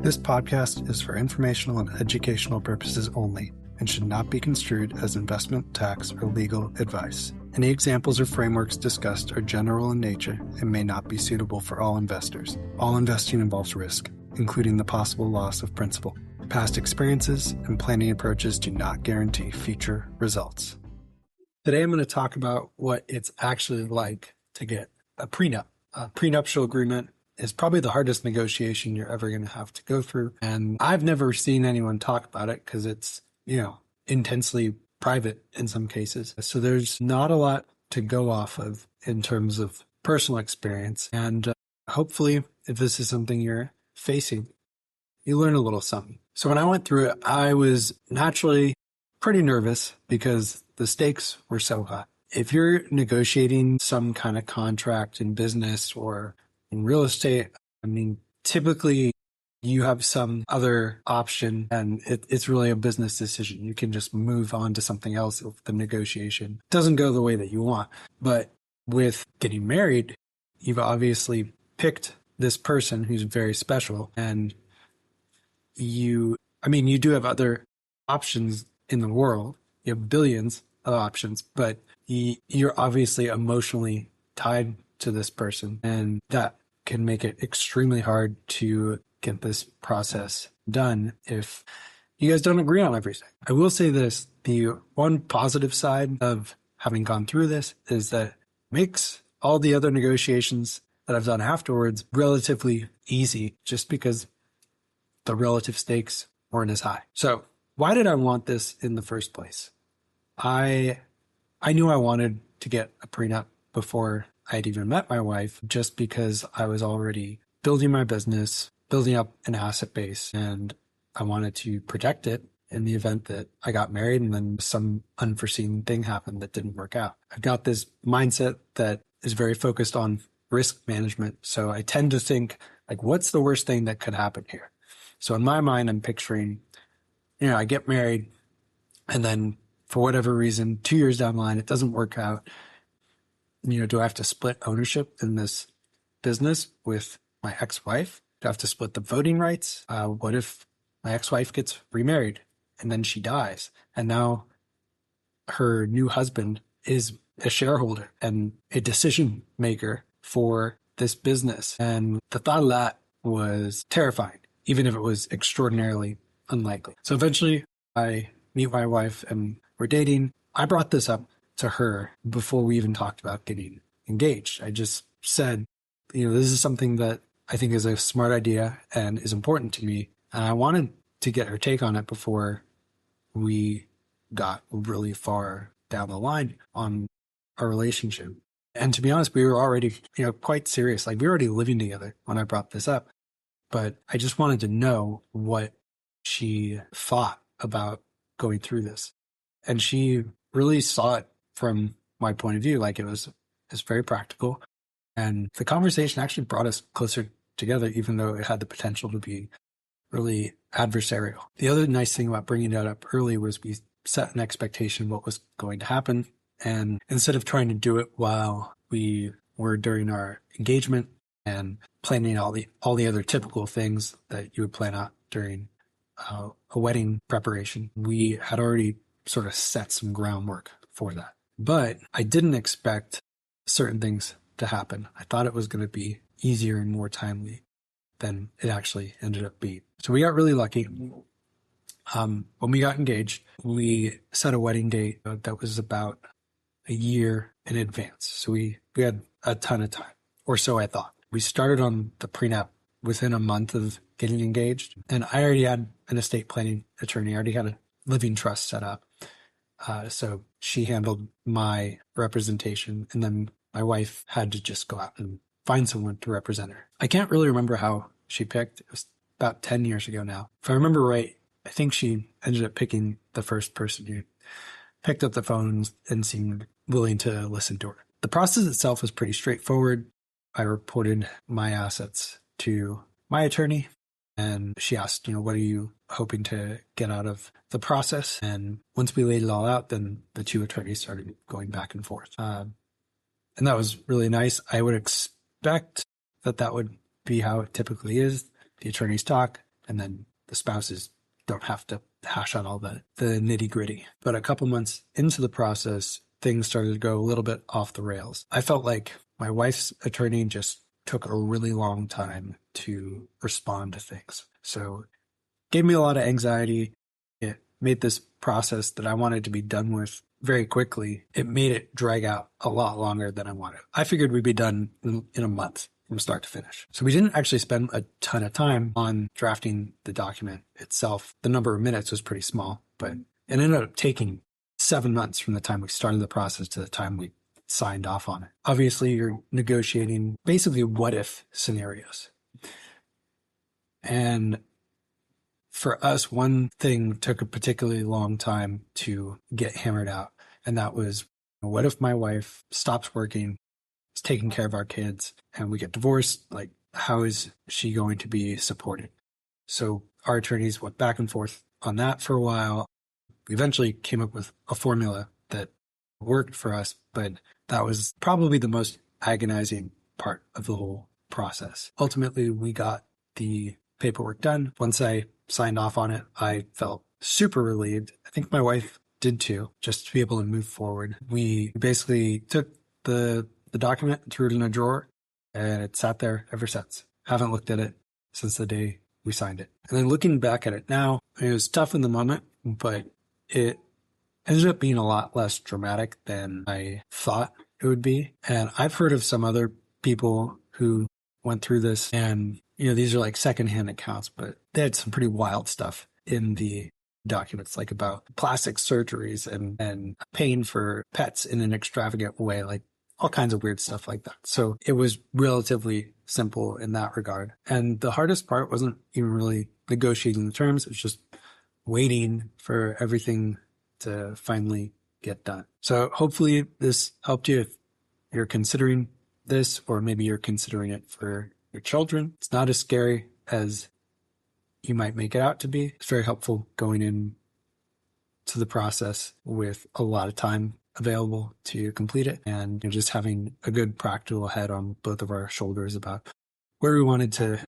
This podcast is for informational and educational purposes only and should not be construed as investment, tax, or legal advice. Any examples or frameworks discussed are general in nature and may not be suitable for all investors. All investing involves risk, including the possible loss of principal. Past experiences and planning approaches do not guarantee future results. Today I'm going to talk about what it's actually like to get a prenup. A prenuptial agreement is probably the hardest negotiation you're ever going to have to go through. And I've never seen anyone talk about it because it's, intensely private in some cases. So there's not a lot to go off of in terms of personal experience. And hopefully, if this is something you're facing, you learn a little something. So when I went through it, I was naturally pretty nervous because the stakes were so high. If you're negotiating some kind of contract in business or in real estate, typically you have some other option and it's really a business decision. You can just move on to something else if the negotiation doesn't go the way that you want. But with getting married, you've obviously picked this person who's very special, and you do have other options in the world. You have billions of options, but you're obviously emotionally tied to this person, and that can make it extremely hard to get this process done if you guys don't agree on everything. I will say this, the one positive side of having gone through this is that it makes all the other negotiations that I've done afterwards relatively easy, just because the relative stakes weren't as high. So why did I want this in the first place? I knew I wanted to get a prenup before I'd even met my wife, just because I was already building my business, building up an asset base, and I wanted to protect it in the event that I got married and then some unforeseen thing happened that didn't work out. I've got this mindset that is very focused on risk management. So I tend to think, what's the worst thing that could happen here? So in my mind, I'm picturing, I get married and then for whatever reason, 2 years down the line, it doesn't work out. Do I have to split ownership in this business with my ex-wife? Do I have to split the voting rights? What if my ex-wife gets remarried and then she dies? And now her new husband is a shareholder and a decision maker for this business. And the thought of that was terrifying, even if it was extraordinarily unlikely. So eventually I meet my wife and we're dating. I brought this up to her before we even talked about getting engaged. I just said, this is something that I think is a smart idea and is important to me. And I wanted to get her take on it before we got really far down the line on our relationship. And to be honest, we were already, quite serious. We were already living together when I brought this up. But I just wanted to know what she thought about going through this. And she really saw it from my point of view. It's very practical. And the conversation actually brought us closer together, even though it had the potential to be really adversarial. The other nice thing about bringing that up early was we set an expectation of what was going to happen. And instead of trying to do it while we were during our engagement and planning all the other typical things that you would plan out during a wedding preparation, we had already sort of set some groundwork for that. But I didn't expect certain things to happen. I thought it was going to be easier and more timely than it actually ended up being. So we got really lucky. When we got engaged, we set a wedding date that was about a year in advance. So we had a ton of time, or so I thought. We started on the prenup within a month of getting engaged. And I already had an estate planning attorney. I already had a living trust set up. So she handled my representation, and then my wife had to just go out and find someone to represent her. I can't really remember how she picked. It was about 10 years ago now. If I remember right, I think she ended up picking the first person who picked up the phone and seemed willing to listen to her. The process itself was pretty straightforward. I reported my assets to my attorney, and she asked, what are you hoping to get out of the process? And once we laid it all out, then the two attorneys started going back and forth. And that was really nice. I would expect that would be how it typically is. The attorneys talk, and then the spouses don't have to hash out all the nitty gritty. But a couple months into the process, things started to go a little bit off the rails. I felt like my wife's attorney just took a really long time to respond to things. So it gave me a lot of anxiety. It made this process that I wanted to be done with very quickly. It made it drag out a lot longer than I wanted. I figured we'd be done in a month from start to finish. So we didn't actually spend a ton of time on drafting the document itself. The number of minutes was pretty small, but it ended up taking 7 months from the time we started the process to the time we signed off on it. Obviously, you're negotiating basically what if scenarios. And for us, one thing took a particularly long time to get hammered out. And that was, what if my wife stops working, is taking care of our kids, and we get divorced? Like, how is she going to be supported? So our attorneys went back and forth on that for a while. We eventually came up with a formula that worked for us, but that was probably the most agonizing part of the whole process. Ultimately, we got the paperwork done. Once I signed off on it, I felt super relieved. I think my wife did too, just to be able to move forward. We basically took the document, threw it in a drawer, and it sat there ever since. Haven't looked at it since the day we signed it. And then looking back at it now, it was tough in the moment, but it ended up being a lot less dramatic than I thought it would be. And I've heard of some other people who went through this, and these are like secondhand accounts, but they had some pretty wild stuff in the documents, like about plastic surgeries and paying for pets in an extravagant way, like all kinds of weird stuff like that. So it was relatively simple in that regard. And the hardest part wasn't even really negotiating the terms. It was just waiting for everything to finally get done. So hopefully this helped you if you're considering this, or maybe you're considering it for your children. It's not as scary as you might make it out to be. It's very helpful going in to the process with a lot of time available to complete it, and just having a good practical head on both of our shoulders about where we wanted to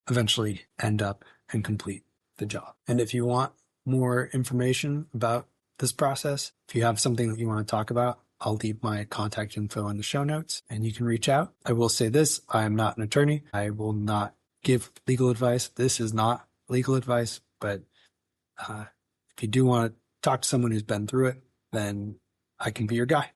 eventually end up and complete the job. And if you want more information about this process, if you have something that you want to talk about, I'll leave my contact info in the show notes and you can reach out. I will say this, I am not an attorney. I will not give legal advice. This is not legal advice, but if you do want to talk to someone who's been through it, then I can be your guy.